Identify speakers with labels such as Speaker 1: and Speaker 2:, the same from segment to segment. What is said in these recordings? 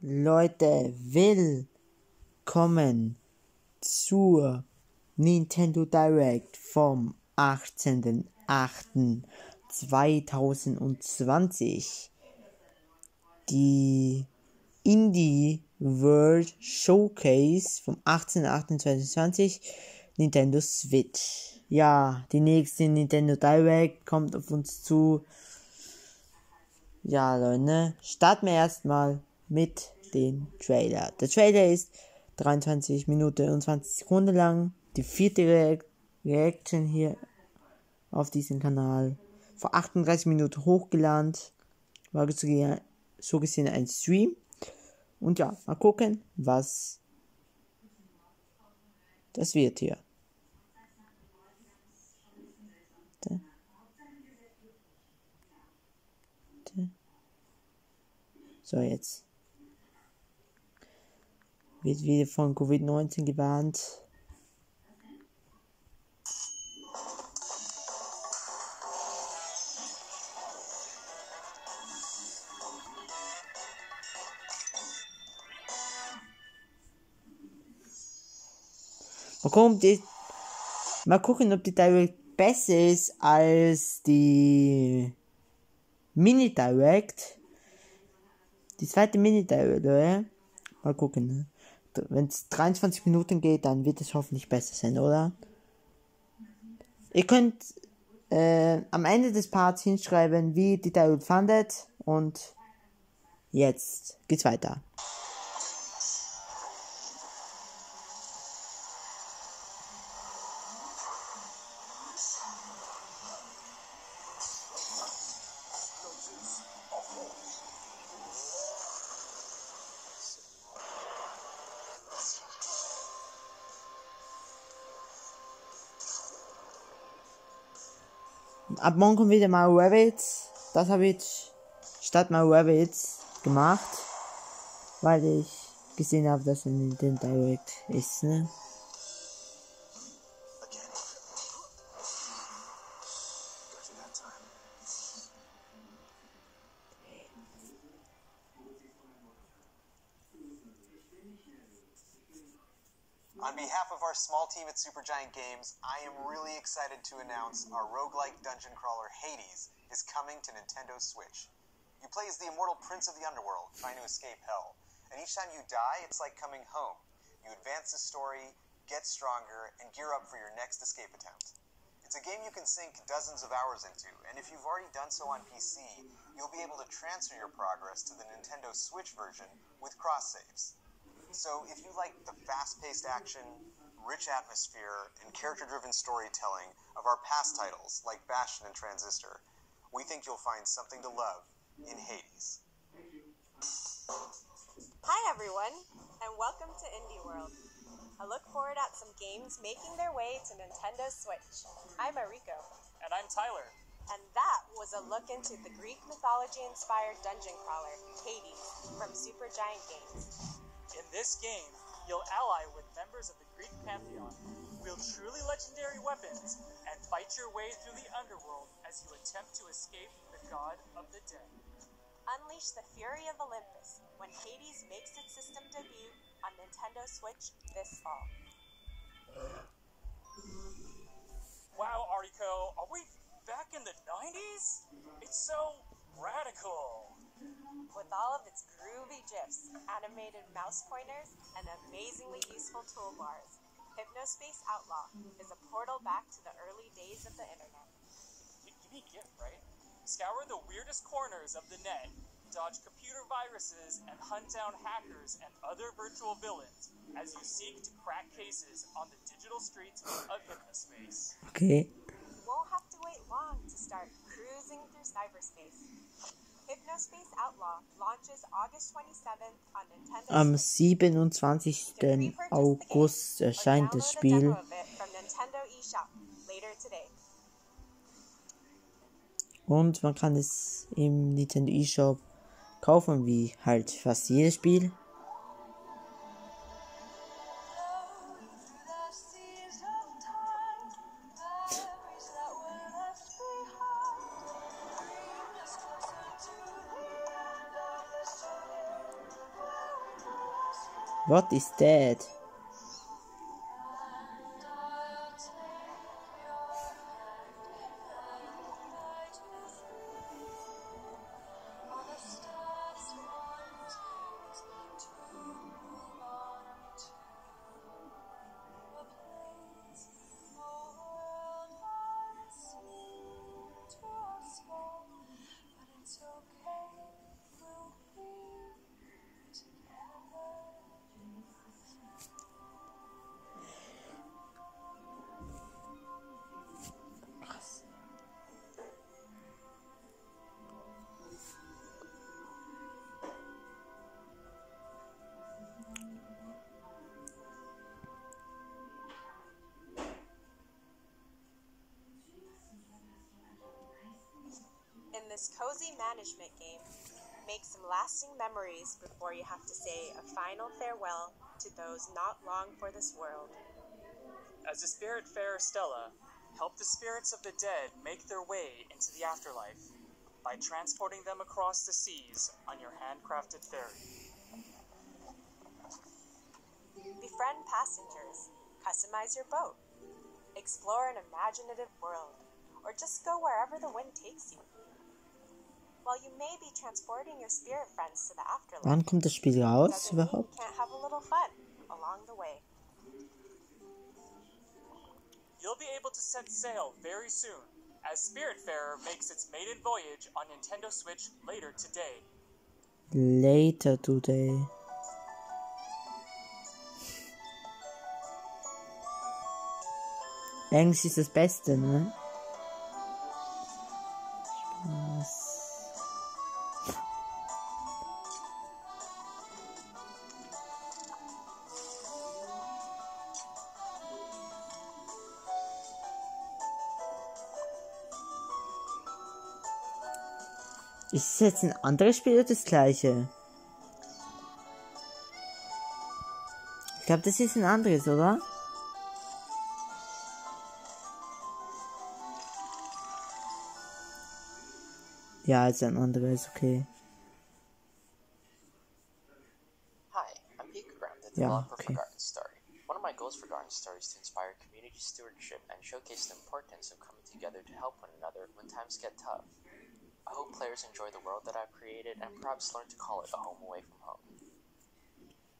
Speaker 1: Leute, willkommen zur Nintendo Direct vom 18.08.2020. Die Indie World Showcase vom 18.08.2020, Nintendo Switch. Ja, die nächste Nintendo Direct kommt auf uns zu. Ja, Leute, starten wir erstmal mit dem Trailer. Der Trailer ist 23 Minuten und 20 Sekunden lang. Die vierte Reaction hier auf diesem Kanal. Vor 38 Minuten hochgeladen. War so gesehen ein Stream. Und ja, mal gucken, was das wird hier. So, jetzt wird wieder von Covid-19 gewarnt. Mal gucken, ob die Direct besser ist als die Mini-Direct. Die zweite Mini-Direct, oder? Mal gucken, ne? Wenn es 23 Minuten geht, dann wird es hoffentlich besser sein, oder? Ihr könnt am Ende des Parts hinschreiben, wie die Direct fandet. Und jetzt geht's weiter. Ab morgen kommt wieder mal Rabbits. Das habe ich statt mal Rabbits gemacht, weil ich gesehen habe, dass in den Direct ist, ne?
Speaker 2: On behalf of our small team at Supergiant Games, I am really excited to announce our roguelike dungeon crawler Hades is coming to Nintendo Switch. You play as the immortal prince of the underworld, trying to escape hell. And each time you die, it's like coming home. You advance the story, get stronger, and gear up for your next escape attempt. It's a game you can sink dozens of hours into, and if you've already done so on PC, you'll be able to transfer your progress to the Nintendo Switch version with cross-saves. So if you like the fast-paced action, rich atmosphere, and character-driven storytelling of our past titles like Bastion and Transistor, we think you'll find something to love in Hades.
Speaker 3: Hi everyone, and welcome to Indie World. I look forward at some games making their way to Nintendo Switch. I'm Mariko.
Speaker 4: And I'm Tyler.
Speaker 3: And that was a look into the Greek mythology-inspired dungeon crawler, Hades, from Supergiant Games.
Speaker 4: In this game, you'll ally with members of the Greek pantheon, wield truly legendary weapons, and fight your way through the underworld as you attempt to escape the god of the dead.
Speaker 3: Unleash the fury of Olympus when Hades makes its system debut on Nintendo Switch this fall.
Speaker 4: Wow, Ariko, are we back in the 90s? It's so radical.
Speaker 3: With all of its groovy GIFs, animated mouse pointers, and amazingly useful toolbars, Hypnospace Outlaw is a portal back to the early days of the internet.
Speaker 4: You need GIF, right? Scour the weirdest corners of the net, dodge computer viruses, and hunt down hackers and other virtual villains as you seek to crack cases on the digital streets of Hypnospace.
Speaker 1: Okay.
Speaker 3: You won't have to wait long to start cruising through cyberspace. Hypnospace Outlaw launches August 27th on Nintendo
Speaker 1: Am
Speaker 3: Switch.
Speaker 1: 27. August erscheint das Spiel. Und man kann es im Nintendo eShop kaufen, wie halt fast jedes Spiel. What is that?
Speaker 3: In this cozy management game, make some lasting memories before you have to say a final farewell to those not long for this world.
Speaker 4: As a spiritfarer Stella, help the spirits of the dead make their way into the afterlife by transporting them across the seas on your handcrafted ferry.
Speaker 3: Befriend passengers, customize your boat, explore an imaginative world, or just go wherever the wind takes you. While you may be transporting your spirit friends to the afterlife,
Speaker 1: Wann kommt das Spiel raus
Speaker 3: doesn't mean you
Speaker 1: überhaupt?
Speaker 3: can't have a little fun along the way.
Speaker 4: You'll be able to set sail very soon, as Spiritfarer makes its maiden voyage on Nintendo Switch later today.
Speaker 1: Later today. Eigentlich ist das Beste, ne? Spaß. Ist es jetzt ein anderes Spiel oder das gleiche? Ich glaube, das ist ein anderes, oder? Ja, ist ein anderes, okay.
Speaker 5: Hi, I'm Pikagram, the
Speaker 1: Yeah,
Speaker 5: developer
Speaker 1: okay.
Speaker 5: for Garden Story. One of my goals for Garden Story is to inspire community stewardship and showcase the importance of coming together to help one another when times get tough. I hope players enjoy the world that I've created and perhaps learn to call it a home away from home.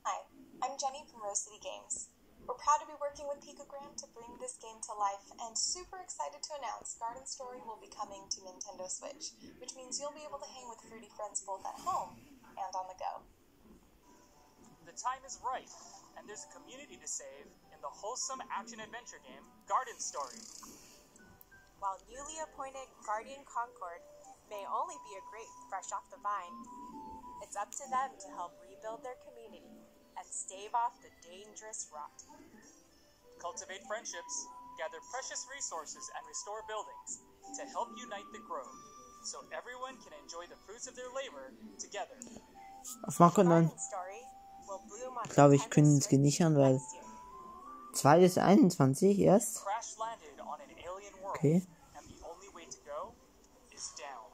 Speaker 6: Hi, I'm Jenny from Rose City Games. We're proud to be working with Pikagram to bring this game to life and super excited to announce Garden Story will be coming to Nintendo Switch, which means you'll be able to hang with fruity friends both at home and on the go.
Speaker 4: The time is right, and there's a community to save in the wholesome action-adventure game Garden Story.
Speaker 3: While newly appointed Guardian Concord may only be a grape fresh off the vine, it's up to them to help rebuild their community and stave off the dangerous rot.
Speaker 4: Cultivate friendships, gather precious resources, and restore buildings to help unite the grove, so everyone can enjoy the fruits of their labor together.
Speaker 1: Auf Marco 9.
Speaker 3: Garden Story will bloom on
Speaker 1: Glaube ich,
Speaker 3: Nintendo
Speaker 1: können es
Speaker 3: Switch
Speaker 1: nicht an, weil
Speaker 3: next year.
Speaker 1: 2021 erst.
Speaker 4: Crash landed on an alien world,
Speaker 1: Okay.
Speaker 4: and the only way to go is down.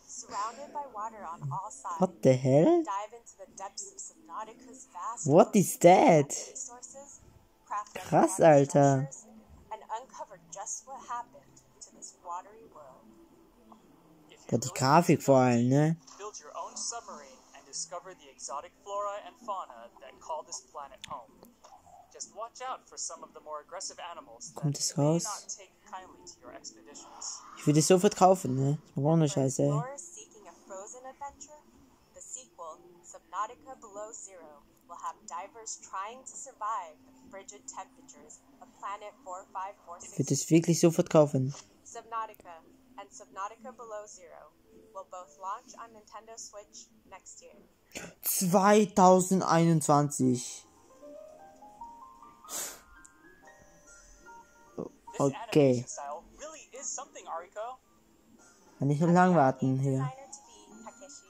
Speaker 3: Surrounded by water on all sides,
Speaker 1: What the hell?
Speaker 3: dive into the depths of Subnautica's vast
Speaker 1: What is that?
Speaker 3: resources, craft
Speaker 1: Krass,
Speaker 3: underwater
Speaker 1: Alter.
Speaker 3: structures, and uncover just what happened to this watery world.
Speaker 4: If
Speaker 1: Ja,
Speaker 4: you're
Speaker 1: die
Speaker 4: really
Speaker 1: Grafik vor allem, ne?
Speaker 4: build your own submarine and discover the exotic flora and fauna that call this planet home. Just watch out for some of the more aggressive animals
Speaker 1: Kommt
Speaker 4: that
Speaker 1: es
Speaker 4: may
Speaker 1: raus?
Speaker 4: not take kindly to your expeditions.
Speaker 1: Ich würde es sofort kaufen, ne? Ohne
Speaker 3: For
Speaker 1: Scheiße.
Speaker 3: explorers seeking a frozen adventure, the sequel, Subnautica Below Zero, will have divers trying to survive the frigid temperatures of planet
Speaker 1: Ich würde
Speaker 3: 4546.
Speaker 1: es wirklich sofort kaufen.
Speaker 3: Subnautica and Subnautica Below Zero will both launch on Nintendo Switch next year.
Speaker 1: 2021.
Speaker 4: This
Speaker 1: Okay.
Speaker 4: animation style really is something, Ariko.
Speaker 1: Kann nicht so lang warten hier.
Speaker 3: Designer to be, Takeshi,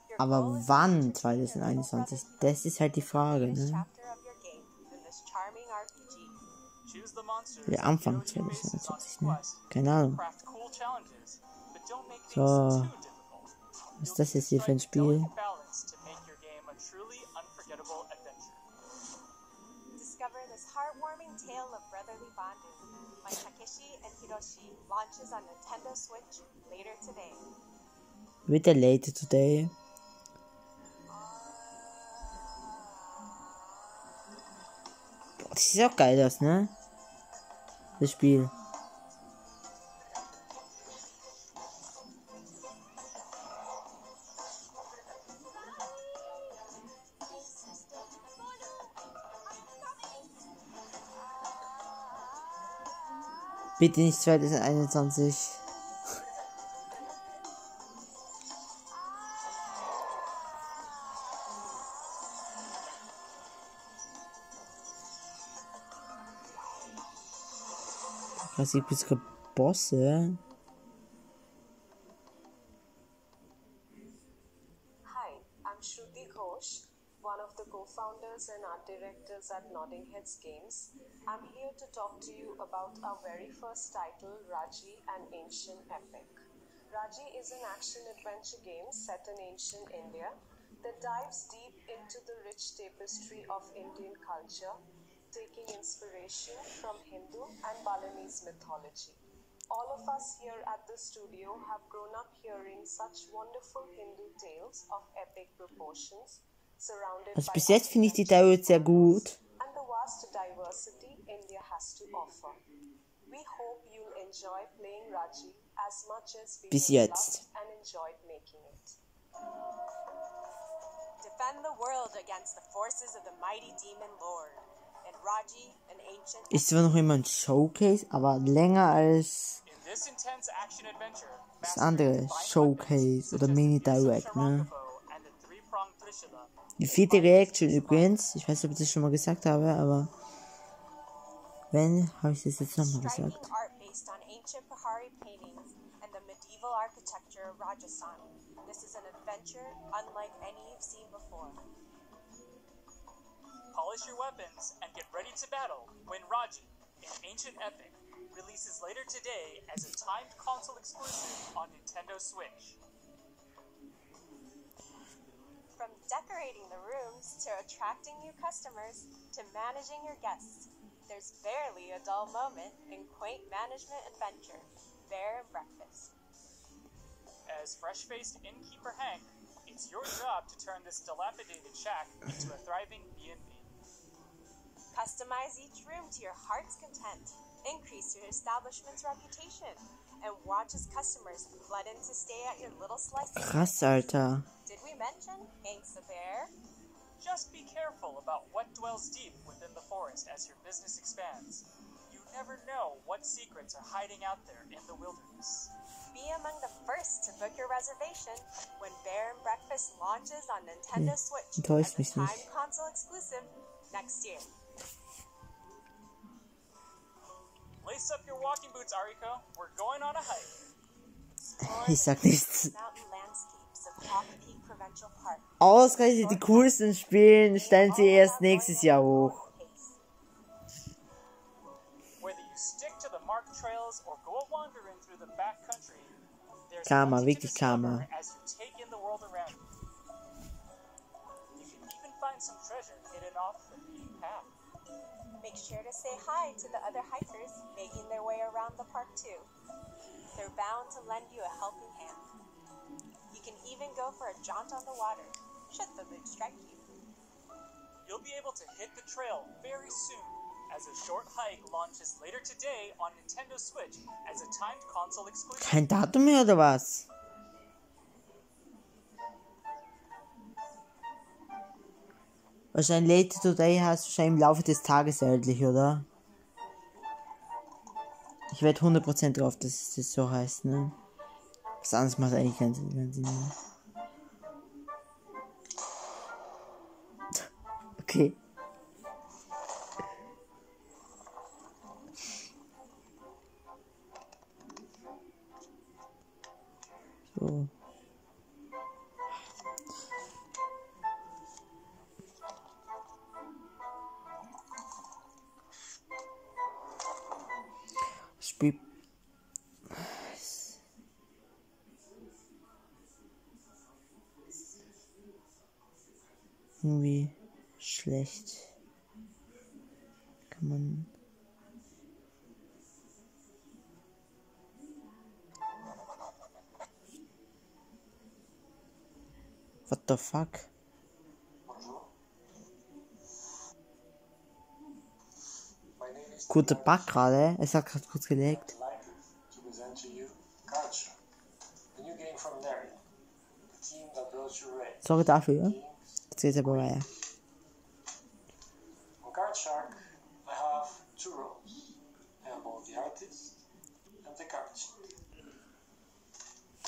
Speaker 3: your
Speaker 1: Aber
Speaker 3: goal is
Speaker 1: wann
Speaker 3: to turn your
Speaker 1: 2021?
Speaker 3: little brother
Speaker 1: Das ist halt die Frage,
Speaker 3: latest
Speaker 1: ne?
Speaker 3: chapter of your game in this charming RPG.
Speaker 4: Choose the monsters
Speaker 1: Ja, Anfang
Speaker 4: and build your bases on
Speaker 1: 2021, ne?
Speaker 4: quest.
Speaker 1: Keine Ahnung.
Speaker 4: Craft cool challenges, but don't make things
Speaker 1: So.
Speaker 4: too difficult.
Speaker 1: Was ist das jetzt hier für ein Spiel?
Speaker 4: Balance to make your game a truly unforgettable
Speaker 3: heartwarming tale of brotherly bonding by Takeshi and Hiroshi launches on Nintendo Switch later today.
Speaker 1: Wieder later today. Boah, das sieht auch geil aus, ne? Das Spiel. Bitte nicht 2021. Was gibt es für Bosse?
Speaker 7: Hi, I'm Shruti Ghosh, one of the co-founders and art directors at Nodding Heads Games. I'm here to talk to you about our very first title, Raji, an Ancient Epic. Raji is an action-adventure game set in ancient India that dives deep into the rich tapestry of Indian culture, taking inspiration from Hindu and Balinese mythology. All of us here at the studio have grown up hearing such wonderful Hindu tales of epic proportions, surrounded
Speaker 1: Also
Speaker 7: by
Speaker 1: bis jetzt finde ich die Dauer sehr gut.
Speaker 7: and the vast diversity India has to offer. We hope you'll enjoy playing Raji as much as we
Speaker 1: Bis
Speaker 7: have
Speaker 1: jetzt.
Speaker 7: loved and enjoyed making it.
Speaker 3: Defend the world against the forces of the mighty demon lord. In Raji, an ancient
Speaker 1: Ist zwar noch immer ein Showcase, aber länger als
Speaker 4: In this intense action-adventure,
Speaker 1: das
Speaker 4: master
Speaker 1: andere
Speaker 4: divine
Speaker 1: Showcase
Speaker 4: weapons
Speaker 1: oder
Speaker 4: such as
Speaker 1: Mini
Speaker 4: the use of
Speaker 1: Direct, ne?
Speaker 4: Sharangabow and the three-pronged Trishula.
Speaker 1: Die 4. Reaction übrigens. Ich weiß nicht, ob ich das schon mal gesagt habe, aber wenn, habe ich das jetzt nochmal
Speaker 3: striking
Speaker 1: gesagt.
Speaker 3: art based on ancient Pahari paintings and the medieval architecture of Rajasthan. This is an adventure unlike any you've seen before.
Speaker 4: Polish your weapons and get ready to battle when Raji, an ancient epic, releases later today as a timed console exclusive on Nintendo Switch.
Speaker 3: From decorating the rooms to attracting new customers to managing your guests, there's barely a dull moment in quaint management adventure, Bear and Breakfast.
Speaker 4: As fresh-faced innkeeper Hank, it's your job to turn this dilapidated shack into a thriving B&B.
Speaker 3: Customize each room to your heart's content, increase your establishment's reputation, and watch as customers flood in to stay at your little slice of
Speaker 1: Krass, Alter.
Speaker 3: Did we mention Hank's the bear?
Speaker 4: Just be careful about what dwells deep within the forest as your business expands. You never know what secrets are hiding out there in the wilderness.
Speaker 3: Be among the first to book your reservation when Bear and Breakfast launches on Nintendo Switch
Speaker 1: enttäuscht
Speaker 3: as a
Speaker 1: mich nicht.
Speaker 3: timed console exclusive next year.
Speaker 4: Lace up your walking boots, Ariko. We're going on a hike.
Speaker 1: Ich sag nichts.
Speaker 3: Mountain landscapes of Hawk Peak Provincial Park.
Speaker 1: Ausgerechnet die coolsten Spielen stellen sie erst nächstes Jahr hoch.
Speaker 4: Whether you stick to the marked trails or go wandering through the backcountry, there's
Speaker 1: Karma,
Speaker 4: plenty to
Speaker 1: wirklich
Speaker 4: discover
Speaker 1: Karma.
Speaker 4: as you take in the world around you. You can even find some treasure hidden off the beaten path.
Speaker 3: Make sure to say hi to the other hikers making their way around the park too. They're bound to lend you a helping hand. You can even go for a jaunt on the water, should the mood strike you.
Speaker 4: You'll be able to hit the trail very soon as a short hike launches later today on Nintendo Switch as a timed console exclusive.
Speaker 1: Kein Datum mehr oder was? Wahrscheinlich later today heißt wahrscheinlich im Laufe des Tages erhältlich, oder? Ich werde 100% drauf, dass das so heißt, ne? Was anderes macht eigentlich keinen Sinn mehr. Okay. So. Spiel. Irgendwie schlecht. Mann. What the fuck? Gute Bug gerade. Es hat gerade kurz gelegt. Sorry dafür. Jetzt geht's aber weiter.
Speaker 8: On Card Shark, I have two roles. I am both the artist and the card sheet.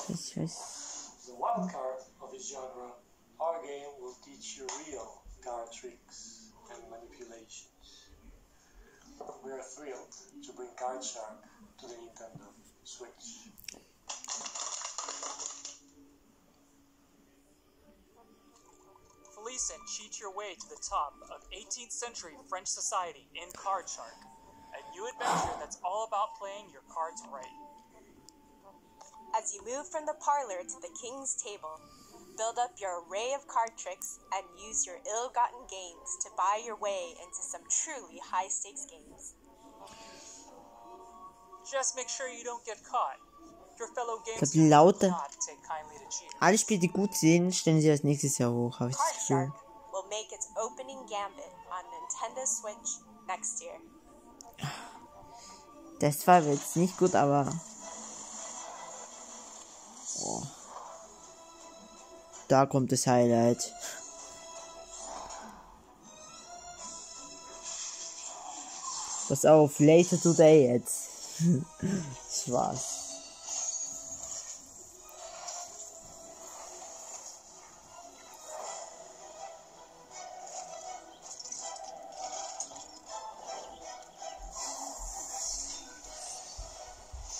Speaker 1: Ich weiß.
Speaker 8: The wild card of its genre, our game will teach you real card tricks and manipulations. We are thrilled to bring Card Shark to the Nintendo Switch.
Speaker 4: Felice and cheat your way to the top of 18th century French society in Card Shark, a new adventure that's all about playing your cards right.
Speaker 3: As you move from the parlor to the king's table, build up your array of card tricks and use your ill-gotten gains to buy your way into some truly high-stakes games.
Speaker 4: Just make sure you don't get caught. Your fellow
Speaker 1: Ich glaube,
Speaker 4: gamers
Speaker 1: die
Speaker 4: do
Speaker 1: Laute.
Speaker 4: not take kindly to cheaters.
Speaker 1: Alle Spiele, die gut sind, stellen sie erst nächstes Jahr hoch, habe ich das
Speaker 3: Card
Speaker 1: Gefühl.
Speaker 3: Shark will make its opening gambit on Nintendo Switch next year.
Speaker 1: Das war jetzt nicht gut, aber. Oh. Da kommt das Highlight. Pass auf, later today jetzt. Das war's.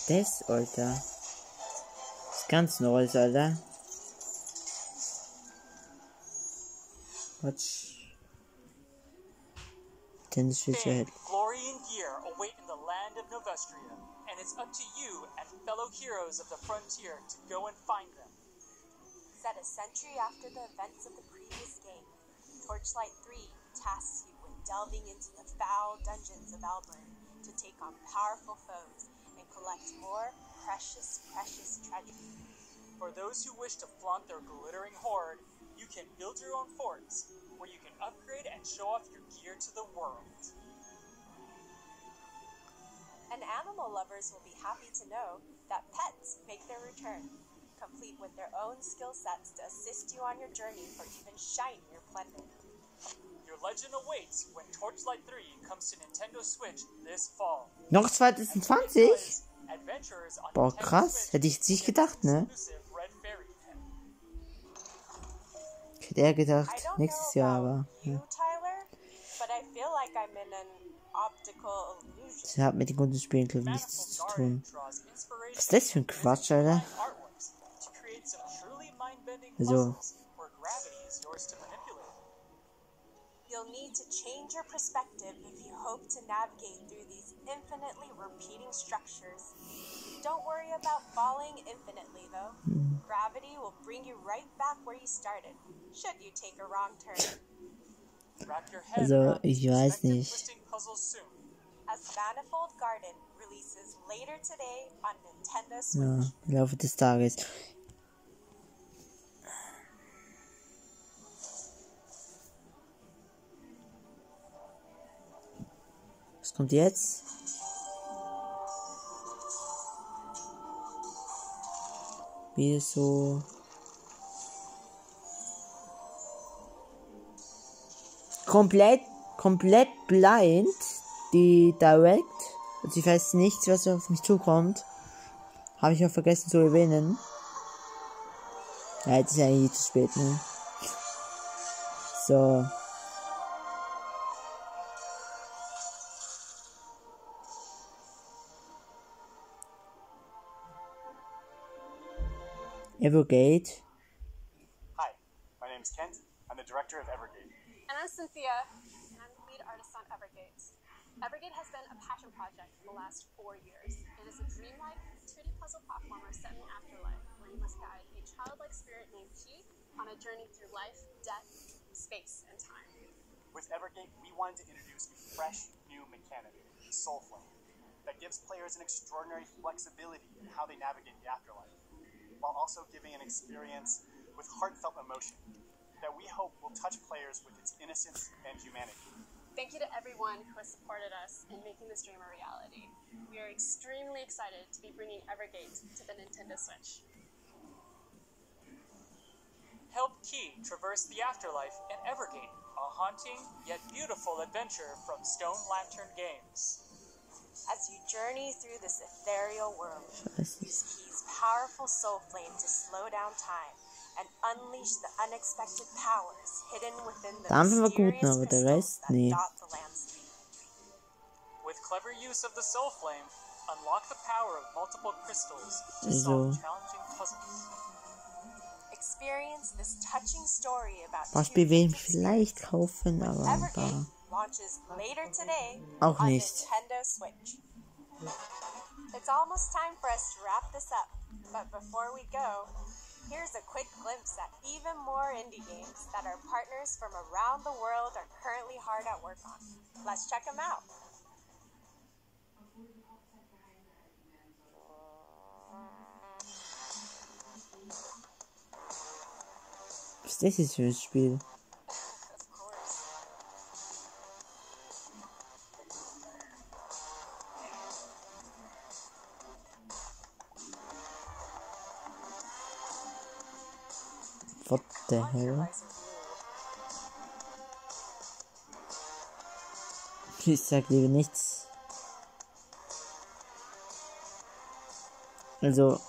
Speaker 1: Das, Alter. Das ist ganz Neues, Alter. Watch. Then switch
Speaker 4: Fame,
Speaker 1: ahead.
Speaker 4: glory, and gear await in the land of Novestria, and it's up to you and fellow heroes of the frontier to go and find them.
Speaker 3: Set a century after the events of the previous game, Torchlight 3 tasks you with delving into the foul dungeons of Alburn to take on powerful foes and collect more precious treasure.
Speaker 4: For those who wish to flaunt their glittering hoard, you can build your own forts, where you can upgrade and show off your gear to the world.
Speaker 3: And animal lovers will be happy to know that pets make their return, complete with their own skill sets to assist you on your journey for even shinier plunder.
Speaker 4: Your legend awaits when Torchlight 3 comes to Nintendo Switch this fall.
Speaker 1: Noch 2020?
Speaker 4: Adventurers on
Speaker 1: Boah,
Speaker 4: Nintendo
Speaker 1: krass.
Speaker 4: Switch
Speaker 1: Hätte ich jetzt nicht gedacht, ne?
Speaker 4: exclusive Red Fairy Pen.
Speaker 1: Ich hätte eher gedacht,
Speaker 3: I don't
Speaker 1: nächstes
Speaker 3: know
Speaker 1: Jahr,
Speaker 3: about
Speaker 1: aber.
Speaker 3: you,
Speaker 1: Ja.
Speaker 3: Tyler, but I feel like I'm in an optical illusion.
Speaker 1: Das hat mit den guten Spielen, glaube ich, nichts zu tun.
Speaker 4: Draws inspiration
Speaker 1: Was ist das für ein Quatsch, Alter?
Speaker 4: from artworks to create some truly mind-bending
Speaker 1: Also.
Speaker 4: puzzles where gravity is yours to manipulate.
Speaker 3: You'll need to change your perspective if you hope to navigate through these infinitely repeating structures. Don't worry about falling infinitely, though. Gravity will bring you right back where you started, should you take a wrong turn.
Speaker 4: Wrap your head
Speaker 1: Also,
Speaker 4: around
Speaker 1: ich
Speaker 4: these
Speaker 1: weiß
Speaker 4: expected
Speaker 1: nicht.
Speaker 4: twisting puzzles soon.
Speaker 3: As Manifold Garden releases later today on Nintendo
Speaker 1: Ja,
Speaker 3: Switch.
Speaker 1: im Laufe des Tages. Was kommt jetzt? Wieso? Komplett blind, die Direct. Also ich weiß nichts, was auf mich zukommt. Habe ich auch vergessen zu erwähnen. Ja, jetzt ist ja eigentlich zu spät, ne? So. Evergate.
Speaker 9: Hi, my name's Kent. I'm the director of Evergate.
Speaker 10: And I'm Cynthia, and I'm the lead artist on Evergate. Evergate has been a passion project for the last 4 years. It is a dreamlike 2D puzzle platformer set in the afterlife, where you must guide a childlike spirit named Chi on a journey through life, death, space, and time.
Speaker 9: With Evergate, we wanted to introduce a fresh, new mechanic, Soulflame, that gives players an extraordinary flexibility in how they navigate the afterlife, while also giving an experience with heartfelt emotion that we hope will touch players with its innocence and humanity.
Speaker 10: Thank you to everyone who has supported us in making this dream a reality. We are extremely excited to be bringing Evergate to the Nintendo Switch.
Speaker 4: Help Key traverse the afterlife in Evergate, a haunting yet beautiful adventure from Stone Lantern Games.
Speaker 3: As you journey through this ethereal world,
Speaker 1: Scheiße.
Speaker 3: use Key's powerful soul flame to slow down time and unleash the unexpected powers hidden within the
Speaker 1: Der Anfang war gut,
Speaker 3: mysterious
Speaker 1: aber der
Speaker 3: crystals
Speaker 1: Rest,
Speaker 3: that
Speaker 1: nee.
Speaker 3: dot the landscape.
Speaker 4: With clever use of the Soul Flame, unlock the power of multiple crystals to
Speaker 1: Also,
Speaker 4: solve challenging puzzles.
Speaker 3: Experience this touching story about
Speaker 1: das
Speaker 3: two
Speaker 1: Spiel will ich
Speaker 3: ancient
Speaker 1: vielleicht
Speaker 3: spirits.
Speaker 1: kaufen, aber
Speaker 3: Evergate launches later today
Speaker 1: auch
Speaker 3: on
Speaker 1: nicht.
Speaker 3: Nintendo Switch. It's almost time for us to wrap this up, but before we go, here's a quick glimpse at even more indie games that our partners from around the world are currently hard at work on. Let's check them out.
Speaker 1: Was ist das jetzt für ein Spiel?
Speaker 3: Of course.
Speaker 1: What the hell?
Speaker 3: Eyes are blue.
Speaker 1: Ich sag lieber nichts. Also,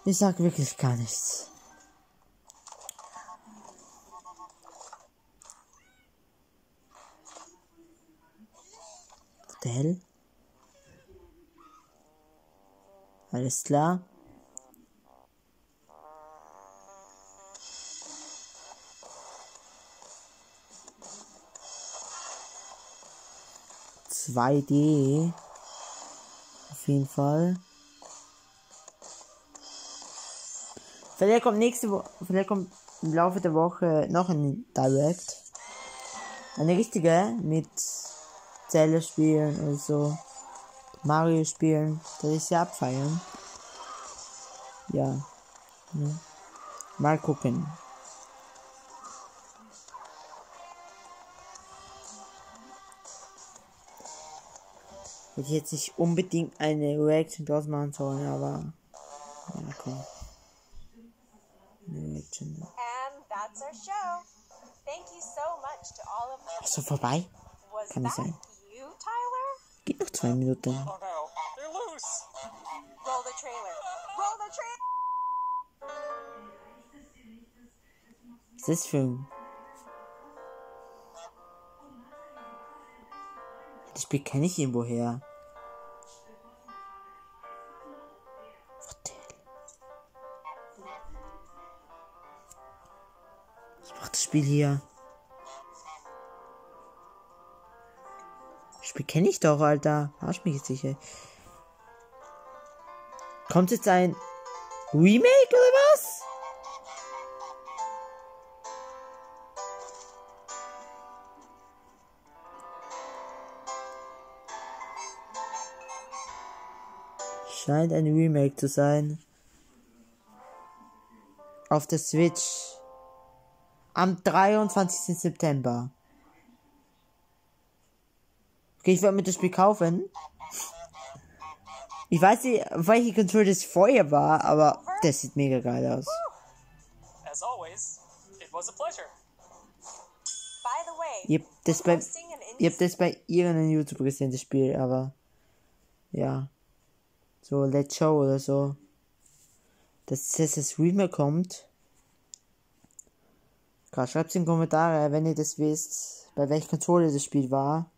Speaker 1: ich sag wirklich gar nichts. What the hell? Alles klar. ...2D... Auf jeden Fall. Vielleicht kommt vielleicht kommt im Laufe der Woche noch ein Direct. Eine richtige mit Zelda spielen oder so. Mario spielen. Das ist ja abfeiern. Ja. Mal gucken. Hätte ich jetzt nicht unbedingt eine Reaction draus machen sollen, aber ja, komm. Eine Reaction.
Speaker 3: And that's our show. Thank you so much to all of
Speaker 1: Ach so, vorbei?
Speaker 3: Was
Speaker 1: Kann nicht
Speaker 3: that
Speaker 1: sein.
Speaker 3: you, Tyler?
Speaker 1: Geht noch 2 Minuten.
Speaker 4: Oh no, they're loose!
Speaker 3: Roll the trailer. Roll the trailer.
Speaker 1: Was ist das für ein... Das Spiel kenne ich irgendwo her. What the hell? Was macht das Spiel hier? Das Spiel kenne ich doch, Alter. Arsch mich jetzt sicher. Kommt jetzt ein Remake oder was? Scheint ein Remake zu sein. Auf der Switch. Am 23. September. Okay, ich werde mir das Spiel kaufen. Ich weiß nicht, welche Controller das vorher war, aber das sieht mega geil aus.
Speaker 4: As always, it was a pleasure.
Speaker 3: By the way,
Speaker 1: Ihr habt das bei,
Speaker 3: hosting an
Speaker 1: ihr habt das bei irgendeinem YouTuber gesehen, das Spiel, aber ja. So, Let's Show oder so. Dass das Remake kommt. Krass, schreibt in die Kommentare, wenn ihr das wisst, bei welcher Konsole das Spiel war.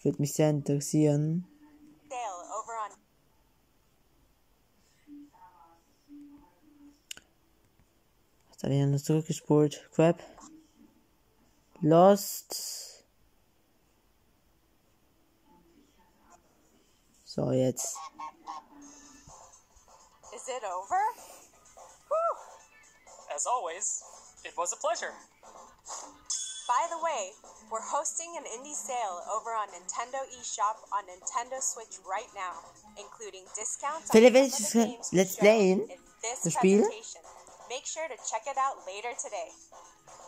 Speaker 1: Würde mich sehr interessieren.
Speaker 3: Dale over on
Speaker 1: Jetzt habe ich noch zurückgespult. Crap. Lost. So, jetzt.
Speaker 3: Is it over? Whew.
Speaker 4: As always, it was a pleasure.
Speaker 3: By the way, we're hosting an indie sale over on Nintendo eShop on Nintendo Switch right now, including discounts on
Speaker 1: Vielleicht
Speaker 3: some
Speaker 1: werde
Speaker 3: of
Speaker 1: ich
Speaker 3: the
Speaker 1: das
Speaker 3: games
Speaker 1: Let's
Speaker 3: shown
Speaker 1: Playen,
Speaker 3: in this
Speaker 1: das Spiel,
Speaker 3: presentation. Make sure to check it out later today.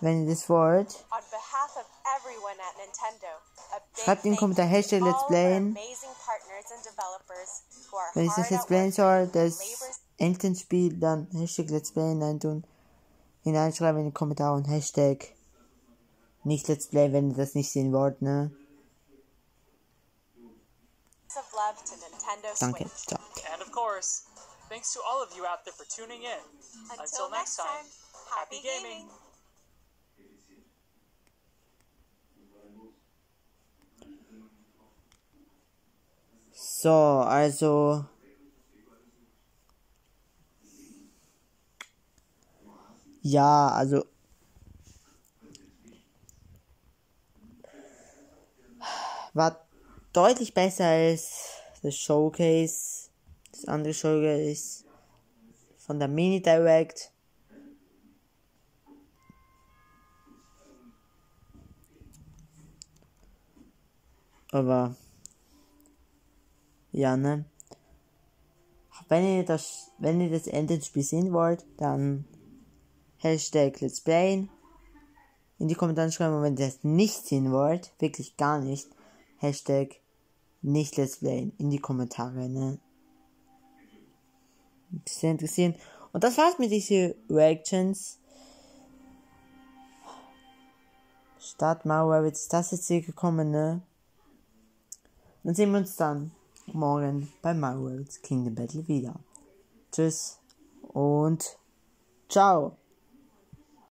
Speaker 1: wenn ihr das wollt.
Speaker 3: On behalf of everyone at Nintendo, a big
Speaker 1: Schreibt in den
Speaker 3: thank
Speaker 1: Kommentar
Speaker 3: you
Speaker 1: Hashtag
Speaker 3: to
Speaker 1: Let's
Speaker 3: all of our
Speaker 1: Playen.
Speaker 3: amazing partners and developers who are
Speaker 1: Wenn ich das
Speaker 3: hard
Speaker 1: Let's
Speaker 3: at
Speaker 1: Playen
Speaker 3: work
Speaker 1: soll,
Speaker 3: making their
Speaker 1: das
Speaker 3: labors
Speaker 1: Entenspiel, dann Hashtag Let's Playen hineinschreiben in den Kommentar und Hashtag nicht Let's Play, wenn ihr das nicht sehen wollt, ne?
Speaker 3: of love to Nintendo
Speaker 1: Danke,
Speaker 3: Switch.
Speaker 1: ciao.
Speaker 4: And of course, thanks to all of you out there for tuning in.
Speaker 3: Until next time, happy gaming!
Speaker 1: So, also ja, also war deutlich besser als das Showcase, das andere Showcase von der Mini Direct. Aber ja, ne? Wenn ihr das Endspiel sehen wollt, dann Hashtag Let's Play in die Kommentare schreiben. Und wenn ihr das nicht sehen wollt, wirklich gar nicht, Hashtag nicht Let's Play in die Kommentare, ne? Ein bisschen interessieren. Und das war's mit diesen Reactions. Statt Mauer ist das jetzt hier gekommen, ne? Dann sehen wir uns dann morgen bei Marvel's Kingdom Battle wieder. Tschüss und ciao.